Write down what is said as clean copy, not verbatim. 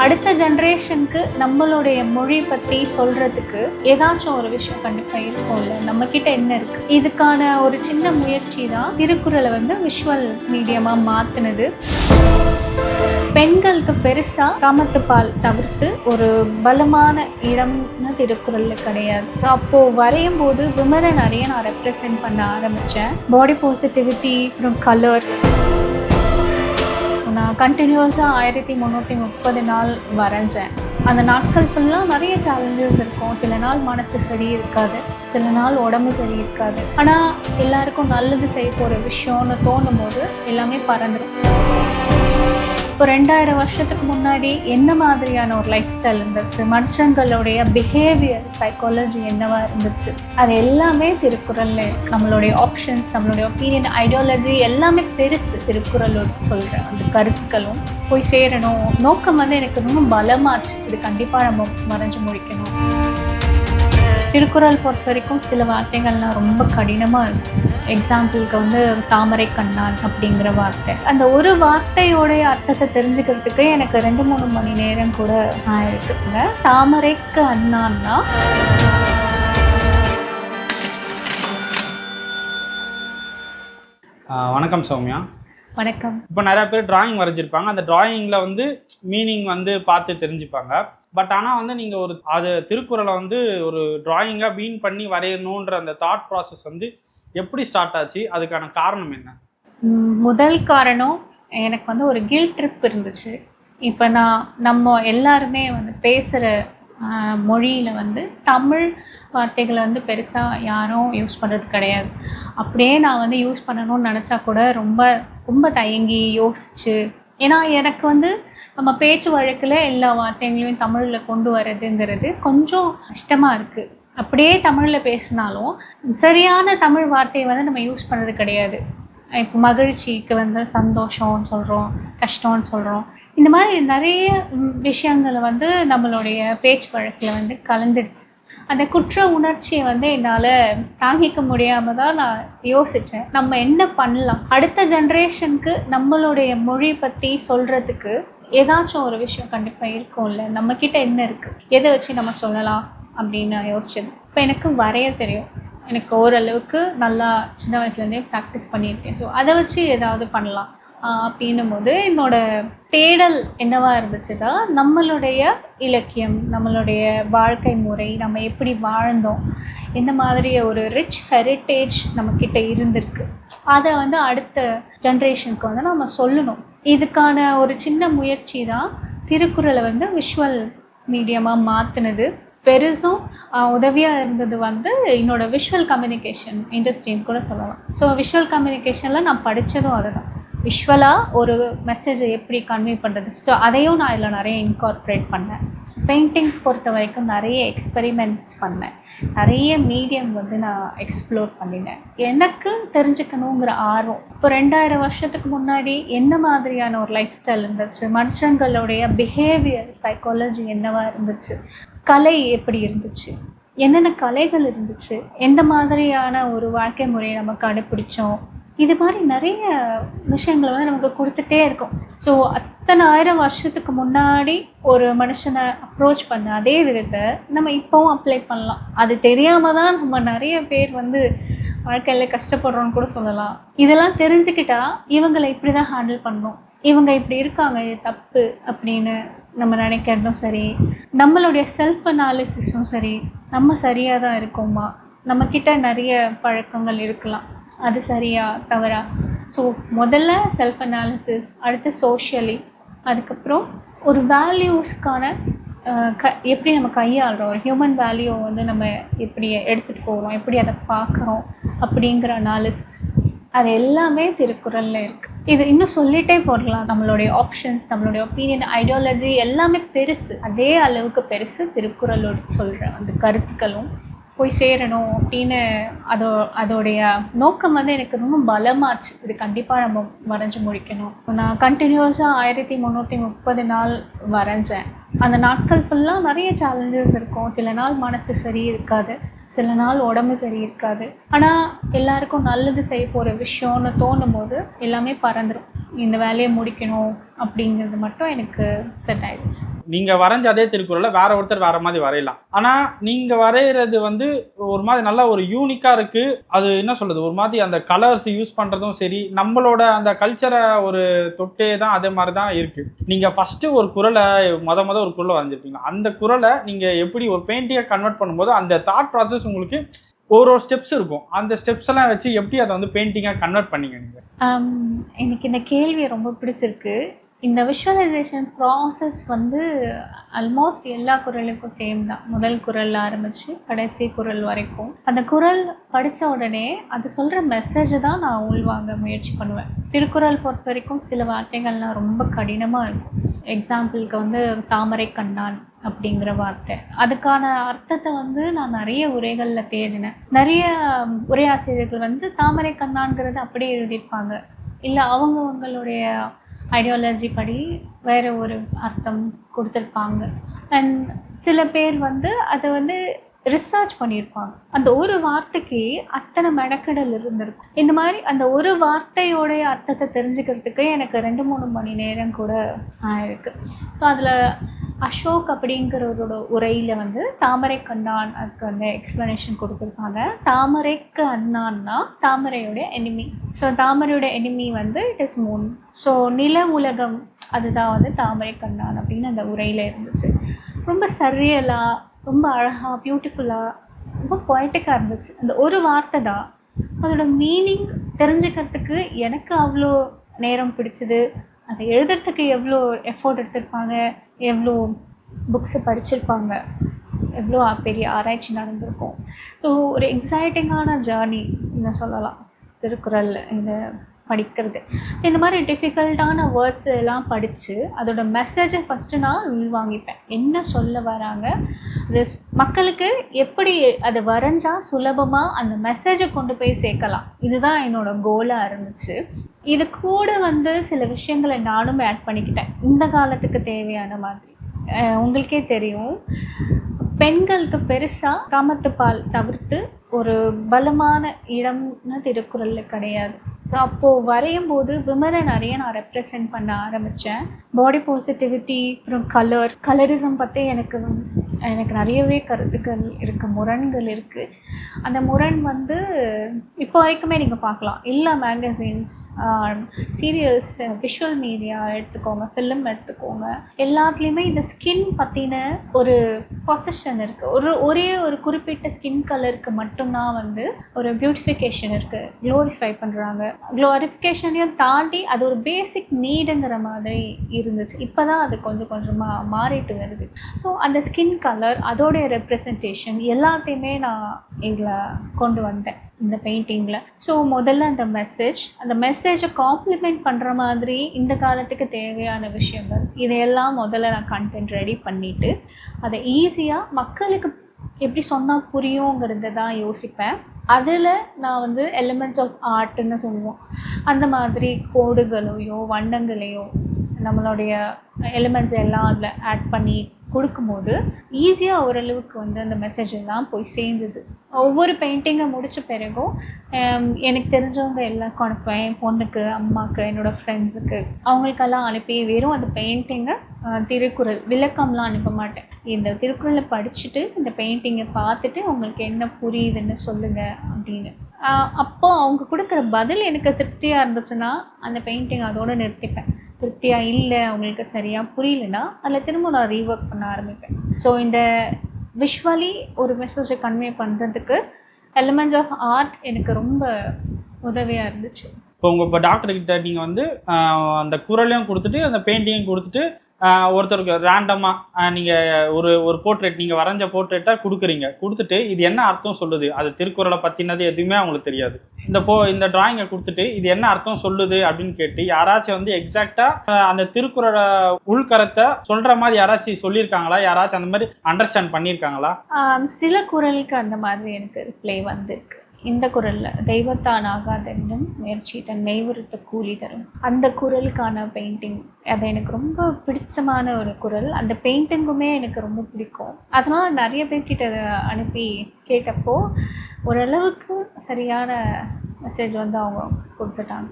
அடுத்த ஜென்ரேஷனுக்கு நம்மளுடைய மொழி பற்றி சொல்கிறதுக்கு ஏதாச்சும் ஒரு விஷயம் கண்டிப்பாக இருக்கும்ல, நம்மக்கிட்ட என்ன இருக்குது. இதுக்கான ஒரு சின்ன முயற்சி தான் திருக்குறளை விஷுவல் மீடியமாக மாற்றினது. பெண்களுக்கு பெருசாக காமத்துப்பால் தவிர்த்து ஒரு பலமான இடம்னு திருக்குறளில் கிடையாது. ஸோ அப்போது வரையும் போது விமரை நிறைய நான் ரெப்ரசென்ட் பண்ண ஆரம்பித்தேன். பாடி பாசிட்டிவிட்டி, அப்புறம் கலர். நான் கண்டினியூஸாக 1330 நாள் வரைஞ்சேன். அந்த நாட்கள் ஃபுல்லாக நிறைய சேலஞ்சஸ் இருக்கும். சில நாள் மனசு சரி இருக்காது, சில நாள் உடம்பு சரி இருக்காது. ஆனால் எல்லாருக்கும் நல்லது செய்ய போகிற விஷயம்னு தோணும் போது எல்லாமே பறந்துடும். இப்போ 2000 வருஷத்துக்கு முன்னாடி என்ன மாதிரியான ஒரு லைஃப் ஸ்டைல் இருந்துச்சு, மனுஷங்களுடைய பிஹேவியர் சைக்காலஜி என்னவா இருந்துச்சு, அது எல்லாமே திருக்குறளில் நம்மளுடைய ஆப்ஷன்ஸ், நம்மளுடைய ஒப்பீனியன், ஐடியாலஜி எல்லாமே பெருசு. திருக்குறளோட சொல்கிற அந்த கருத்துக்களும் போய் சேரணும். நோக்கம் எனக்கு ரொம்ப பலமாச்சு. இது கண்டிப்பாக நம்ம மறைஞ்சு முடிக்கணும். திருக்குறள் பொறுத்த வரைக்கும் சில வார்த்தைகள்லாம் ரொம்ப கடினமாக இருக்கும். எக்ஸாம்பிளுக்கு தாமரை கண்ணான் அப்படிங்கிற வார்த்தை, அந்த ஒரு வார்த்தையோடைய அர்த்தத்தை தெரிஞ்சுக்கிறதுக்கு எனக்கு 2-3 மணி நேரம் கூட ஆயிருக்குங்க. தாமரைக்கு அண்ணான்னா வணக்கம் சௌமியா. வணக்கம். இப்போ நிறையா பேர் டிராயிங் வரைஞ்சிருப்பாங்க. அந்த டிராயிங்கில் மீனிங் பார்த்து தெரிஞ்சுப்பாங்க. பட் ஆனால் நீங்கள் அது திருக்குறளை ஒரு டிராயிங்காக மீன் பண்ணி வரையணுன்ற அந்த தாட் ப்ராசஸ் எப்படி ஸ்டார்ட் ஆச்சு? அதுக்கான காரணம் என்ன? முதல் காரணம் எனக்கு ஒரு கில்ட் ட்ரிப் இருந்துச்சு. இப்போ நம்ம எல்லாருமே பேசுகிற மொழியில் தமிழ் வார்த்தைகளை பெருசாக யாரும் யூஸ் பண்ணுறது கிடையாது. அப்படியே நான் யூஸ் பண்ணணும்னு நினச்சா கூட ரொம்ப ரொம்ப தயங்கி யோசிச்சு, ஏன்னா எனக்கு நம்ம பேச்சு வழக்கில் எல்லா வார்த்தைகளையும் தமிழில் கொண்டு வரதுங்கிறது கொஞ்சம் கஷ்டமாக இருக்குது. அப்படியே தமிழில் பேசினாலும் சரியான தமிழ் வார்த்தையை நம்ம யூஸ் பண்ணுறது கிடையாது. இப்போ மகிழ்ச்சிக்கு சந்தோஷம்னு சொல்கிறோம், கஷ்டம்னு சொல்கிறோம். இந்த மாதிரி நிறைய விஷயங்களை நம்மளுடைய பேச்சு வழக்கில் கலந்துடுச்சு. அந்த குற்ற உணர்ச்சியை என்னால் தாங்கிக்க முடியாமல் தான் நான் யோசித்தேன், நம்ம என்ன பண்ணலாம். அடுத்த ஜென்ரேஷனுக்கு நம்மளுடைய மொழி பற்றி சொல்கிறதுக்கு ஏதாச்சும் ஒரு விஷயம் கண்டிப்பாக இருக்கும்ல, நம்மக்கிட்ட என்ன இருக்குது, எதை வச்சு நம்ம சொல்லலாம் அப்படின்னு நான் யோசிச்சது. இப்போ எனக்கு வரைய தெரியும். எனக்கு ஓரளவுக்கு நல்லா சின்ன வயசுலேருந்தே ப்ராக்டிஸ் பண்ணியிருக்கேன். ஸோ அதை வச்சு ஏதாவது பண்ணலாம் அப்படின்னும் போது என்னோடய தேடல் என்னவாக இருந்துச்சுன்னா, நம்மளுடைய இலக்கியம், நம்மளுடைய வாழ்க்கை முறை, நம்ம எப்படி வாழ்ந்தோம், இந்த மாதிரி ஒரு ரிச் ஹெரிட்டேஜ் நம்மக்கிட்ட இருந்திருக்கு. அதை அடுத்த ஜென்ரேஷனுக்கு நம்ம சொல்லணும். இதுக்கான ஒரு சின்ன முயற்சி தான் திருக்குறளை விஷுவல் மீடியமாக மாற்றினது. பெருசும் உதவியாக இருந்தது என்னோடய விஷுவல் கம்யூனிகேஷன் இண்டஸ்ட்ரின்னு கூட சொல்லலாம். ஸோ விஷுவல் கம்யூனிகேஷனில் நான் படித்ததும் அதுதான். விஷுவலாக ஒரு மெசேஜை எப்படி கன்வே பண்ணுறது, ஸோ அதையும் நான் இதில் நிறைய இன்கார்ப்ரேட் பண்ணேன். ஸோ பெயிண்டிங் பொறுத்த வரைக்கும் நிறைய எக்ஸ்பெரிமெண்ட்ஸ் பண்ணேன், நிறைய மீடியம் நான் எக்ஸ்ப்ளோர் பண்ணினேன். எனக்கு தெரிஞ்சுக்கணுங்கிற ஆர்வம். இப்போ 2000 வருஷத்துக்கு முன்னாடி என்ன மாதிரியான ஒரு லைஃப் ஸ்டைல் இருந்துச்சு, மனுஷங்களுடைய பிஹேவியர் சைக்காலஜி என்னவாக இருந்துச்சு, கலை எப்படி இருந்துச்சு, என்னென்ன கலைகள் இருந்துச்சு, எந்த மாதிரியான ஒரு வாழ்க்கை முறையை நம்ம கடைப்பிடிச்சோம், இது மாதிரி நிறைய விஷயங்களை நமக்கு கொடுத்துட்டே இருக்கும். ஸோ அத்தனை 1000 வருஷத்துக்கு முன்னாடி ஒரு மனுஷனை அப்ரோச் பண்ண அதே விதத்தை நம்ம இப்போவும் அப்ளை பண்ணலாம். அது தெரியாமல் தான் நம்ம நிறைய பேர் வாழ்க்கையில் கஷ்டப்படுறோன்னு கூட சொல்லலாம். இதெல்லாம் தெரிஞ்சுக்கிட்டா இவங்களை இப்படி தான் ஹேண்டில் பண்ணணும், இவங்க இப்படி இருக்காங்க, இது தப்பு அப்படின்னு நம்ம நினைக்கிறதும் சரி, நம்மளுடைய செல்ஃப் அனாலிசிஸும் சரி, நம்ம சரியாக தான் இருக்கோமா, நம்மக்கிட்ட நிறைய பழக்கங்கள் இருக்கலாம், அது சரியா தவறா. ஸோ முதல்ல செல்ஃப் அனாலிசிஸ், அடுத்து சோஷியலி, அதுக்கப்புறம் ஒரு வேல்யூஸ்க்கான எப்படி நம்ம கையாளுறோம், ஒரு ஹியூமன் வேல்யூ நம்ம எப்படி எடுத்துகிட்டு போகிறோம், எப்படி அதை பார்க்குறோம் அப்படிங்கிற அனாலிசிஸ், அது எல்லாமே திருக்குறளில் இருக்குது. இது இன்னும் சொல்லிகிட்டே போடலாம். நம்மளுடைய ஆப்ஷன்ஸ், நம்மளுடைய ஒப்பீனியன், ஐடியாலஜி எல்லாமே பெருசு. அதே அளவுக்கு பெருசு திருக்குறளோட சொல்கிற அந்த கருத்துக்களும் போய் சேரணும் அப்படின்னு அதோடைய நோக்கம் எனக்கு ரொம்ப பலமாச்சு. இது கண்டிப்பாக நம்ம வரைஞ்சி முடிக்கணும். நான் கண்டினியூஸாக 1330 நாள் வரைஞ்சேன். அந்த நாட்கள் ஃபுல்லாக நிறைய சேலஞ்சஸ் இருக்கும். சில நாள் மனசு சரி இருக்காது, சில நாள் உடம்பு சரி இருக்காது. ஆனால் எல்லாருக்கும் நல்லது செய்ய போகிற விஷயம்னு தோணும் போது எல்லாமே பறந்துடும். இந்த வேலையை முடிக்கணும் அப்படிங்கிறது மட்டும் எனக்கு செட் ஆயிடுச்சு. நீங்கள் வரைஞ்ச அதே திருக்குறளை வேற ஒருத்தர் வேற மாதிரி வரையலாம். ஆனால் நீங்கள் வரைகிறது வந்து ஒரு மாதிரி நல்லா ஒரு யூனிக்காக இருக்குது. அது என்ன சொல்கிறது, ஒரு மாதிரி அந்த கலர்ஸ் யூஸ் பண்ணுறதும் சரி, நம்மளோட அந்த கல்ச்சரை ஒரு தொட்டே தான் அதே மாதிரி தான் இருக்குது. நீங்கள் ஃபஸ்ட்டு ஒரு குறளை ஒரு குறளை வரைஞ்சிருப்பீங்க. அந்த குறளை நீங்கள் எப்படி ஒரு பெயிண்டிங்கை கன்வெர்ட் பண்ணும்போது அந்த தாட் ப்ராசஸ் உங்களுக்கு ஒரு ஸ்டெப்ஸ் இருக்கும். அந்த ஸ்டெப்ஸ் எல்லாம் வச்சு எப்படி அதை வந்து பெயிண்டிங்காக கன்வெர்ட் பண்ணீங்க நீங்கள்? எனக்கு இந்த கேள்வி ரொம்ப பிடிச்சிருக்கு. இந்த விஷுவலைசேஷன் ப்ராசஸ் வந்து ஆல்மோஸ்ட் எல்லா குறளுக்கும் சேம் தான். முதல் குறள் ஆரம்பித்து கடைசி குறள் வரைக்கும் அந்த குறள் படித்த உடனே அது சொல்கிற மெசேஜை தான் நான் உள்வாங்க முயற்சி பண்ணுவேன். திருக்குறள் பொறுத்த வரைக்கும் சில வார்த்தைகள்லாம் ரொம்ப கடினமாக இருக்கும். எக்ஸாம்பிளுக்கு வந்து தாமரை கண்ணான் அப்படிங்கிற வார்த்தை, அதுக்கான அர்த்தத்தை வந்து நான் நிறைய உரைகளில் தேடினேன். நிறைய உரையாசிரியர்கள் வந்து தாமரை கண்ணான்கிறது அப்படியே எழுதியிருப்பாங்க, இல்லை அவங்களுடைய ஐடியாலஜி படி வேறு ஒரு அர்த்தம் கொடுத்துருப்பாங்க. அண்ட் சில பேர் வந்து அதை வந்து ரிசர்ச் பண்ணியிருப்பாங்க. அந்த ஒரு வார்த்தைக்கு அத்தனை மெனக்கெடல் இருந்திருக்கும். இந்த மாதிரி அந்த ஒரு வார்த்தையோடைய அர்த்தத்தை தெரிஞ்சுக்கிறதுக்கு எனக்கு 2-3 மணி நேரம் கூட ஆயிருக்கு. ஸோ அதில் அசோக் அப்படிங்கிறவரோட உரையில் வந்து தாமரை கண்ணான் அதுக்கு வந்து எக்ஸ்ப்ளனேஷன் கொடுத்துருப்பாங்க. தாமரைக்கு அண்ணான்னா தாமரையோடைய எனிமி. ஸோ தாமரையோட எனிமி வந்து இட் இஸ் மூன். ஸோ நில உலகம் அதுதான் வந்து தாமரை கண்ணான் அப்படின்னு அந்த உரையில் இருந்துச்சு. ரொம்ப சரியலாக, ரொம்ப அழகாக, பியூட்டிஃபுல்லாக, ரொம்ப பொயட்டிக்காக இருந்துச்சு. அந்த ஒரு வார்த்தை தான். அதோட மீனிங் தெரிஞ்சுக்கிறதுக்கு எனக்கு அவ்வளோ நேரம் பிடிச்சது. அதை எழுதுறதுக்கு எவ்வளோ எஃபோர்ட் எடுத்திருப்பாங்க, எவ்வளோ புக்ஸை படிச்சிருப்பாங்க, எவ்வளோ பெரிய ஆராய்ச்சி நடந்திருக்கும். ஸோ ஒரு எக்ஸைட்டிங்கான ஜேர்னி என்ன சொல்லலாம் திருக்குறள் இதை படிக்கிறது. இந்த மாதிரி டிஃபிகல்ட்டான வேர்ட்ஸ் எல்லாம் படித்து அதோட மெசேஜை ஃபஸ்ட்டு நான் உள்வாங்கிப்பேன். என்ன சொல்ல வராங்க, அது மக்களுக்கு எப்படி அதை வரைஞ்சால் சுலபமாக அந்த மெசேஜை கொண்டு போய் சேர்க்கலாம், இதுதான் என்னோடய கோலாக இருந்துச்சு. இது கூட வந்து சில விஷயங்களை நானும் ஆட் பண்ணிக்கிட்டேன் இந்த காலத்துக்கு தேவையான மாதிரி. உங்களுக்கே தெரியும், பெண்களுக்கு பெருசாக காமத்துப்பால் தவிர்த்து ஒரு பலமான இடம்னு திருக்குறளில் கிடையாது. ஸோ அப்போது வரையும் போது விமரை நிறைய நான் ரெப்ரசன்ட் பண்ண ஆரம்பித்தேன். பாடி பாசிட்டிவிட்டி, அப்புறம் கலரிசம் பற்றி எனக்கு நிறையவே கருத்துக்கள் இருக்குது, முரண்கள் இருக்குது. அந்த முரண் வந்து இப்போ வரைக்குமே நீங்கள் பார்க்கலாம். எல்லா மேகசின்ஸ், சீரியல்ஸ், விஷுவல் மீடியா எடுத்துக்கோங்க, ஃபிலிம் எடுத்துக்கோங்க, எல்லாத்துலேயுமே இந்த ஸ்கின் பற்றின ஒரு பொசிஷன் இருக்குது. ஒரே ஒரு குறிப்பிட்ட ஸ்கின் கலருக்கு மட்டும்தான் வந்து ஒரு பியூட்டிஃபிகேஷன் இருக்குது, க்ளோரிஃபை பண்ணுறாங்க. க்ளோரிஃபிகேஷனையும் தாண்டி அது ஒரு பேசிக் நீடுங்கிற மாதிரி இருந்துச்சு. இப்போ தான் அது கொஞ்சம் கொஞ்சமாக மாறிட்டு வருது. ஸோ அந்த ஸ்கின் கலர், அதோடைய ரெப்ரசன்டேஷன் எல்லாத்தையுமே நான் இதில் கொண்டு வந்தேன் இந்த பெயிண்டிங்கில். ஸோ முதல்ல அந்த மெசேஜை காம்ப்ளிமெண்ட் பண்ணுற மாதிரி இந்த காலத்துக்கு தேவையான விஷயங்கள் இதையெல்லாம் முதல்ல நான் கண்டென்ட் ரெடி பண்ணிவிட்டு அதை ஈஸியாக மக்களுக்கு எப்படி சொன்னால் புரியுங்கிறத தான் யோசிப்பேன். அதில் நான் வந்து எலிமெண்ட்ஸ் ஆஃப் ஆர்ட்னு சொல்லுவோம், அந்த மாதிரி கோடுகளையோ வண்ணங்களையோ நம்மளுடைய எலிமெண்ட்ஸ் எல்லாம் அதில் ஆட் பண்ணி கொடுக்கும்போது ஈஸியாக ஓரளவுக்கு வந்து அந்த மெசேஜ் எல்லாம் போய் சேர்ந்துது. ஒவ்வொரு பெயிண்டிங்கை முடித்த பிறகும் எனக்கு தெரிஞ்சவங்க எல்லாருக்கும் அனுப்புவேன். என் பொண்ணுக்கு, அம்மாவுக்கு, என்னோடய ஃப்ரெண்ட்ஸுக்கு, அவங்களுக்கெல்லாம் அனுப்பி வெறும் அந்த பெயிண்டிங்கை திருக்குறள் விளக்கம்லாம் அனுப்ப மாட்டேன். இந்த திருக்குறளை படிச்சுட்டு இந்த பெயிண்டிங்கை பார்த்துட்டு உங்களுக்கு என்ன புரியுதுன்னு சொல்லுங்கள் அப்படின்னு. அப்போது அவங்க கொடுக்குற பதில் எனக்கு திருப்தியாக இருந்துச்சுன்னா அந்த பெயிண்டிங் அதோடு நிறுத்திப்பேன். திருப்தியாக இல்லை, அவங்களுக்கு சரியாக புரியலன்னா அதில் திரும்ப நான் ரீஒர்க் பண்ண ஆரம்பிப்பேன். ஸோ இந்த விஷுவலி ஒரு மெசேஜை கன்வே பண்ணுறதுக்கு எலிமெண்ட்ஸ் ஆஃப் ஆர்ட் எனக்கு ரொம்ப உதவியாக இருந்துச்சு. இப்போ டாக்டர்கிட்ட நீங்கள் வந்து அந்த குறளையும் கொடுத்துட்டு அந்த பெயிண்டிங்கும் கொடுத்துட்டு ஒருத்தருக்கு ரேண்டமாக நீங்கள் ஒரு போர்ட்ரேட், நீங்கள் வரைஞ்ச போர்ட்ரேட்டாக கொடுத்துட்டு இது என்ன அர்த்தம் சொல்லுது, அது திருக்குறளை பற்றினது எதுவுமே அவங்களுக்கு தெரியாது. இந்த டிராயிங்கை கொடுத்துட்டு இது என்ன அர்த்தம் சொல்லுது அப்படின்னு கேட்டு யாராச்சும் வந்து எக்ஸாக்டாக அந்த திருக்குறளை உள்கரத்தை சொல்கிற மாதிரி யாராச்சும் சொல்லியிருக்காங்களா, யாராச்சும் அந்த மாதிரி அண்டர்ஸ்டாண்ட் பண்ணியிருக்காங்களா? சில குறளுக்கு அந்த மாதிரி எனக்கு ரிப்ளை வந்திருக்கு. இந்த குறளில் தெய்வத்தான் ஆகாதென்னும் முயற்சி தன் மெய்வருத்த கூலி தரும், அந்த குறளுக்கான பெயிண்டிங் அது எனக்கு ரொம்ப பிடிச்சமான ஒரு குறள். அந்த பெயிண்டிங்குமே எனக்கு ரொம்ப பிடிக்கும். அதனால் நிறைய பேர்கிட்ட அனுப்பி கேட்டப்போ ஓரளவுக்கு சரியான மெசேஜ் வந்து அவங்க கொடுத்துட்டாங்க.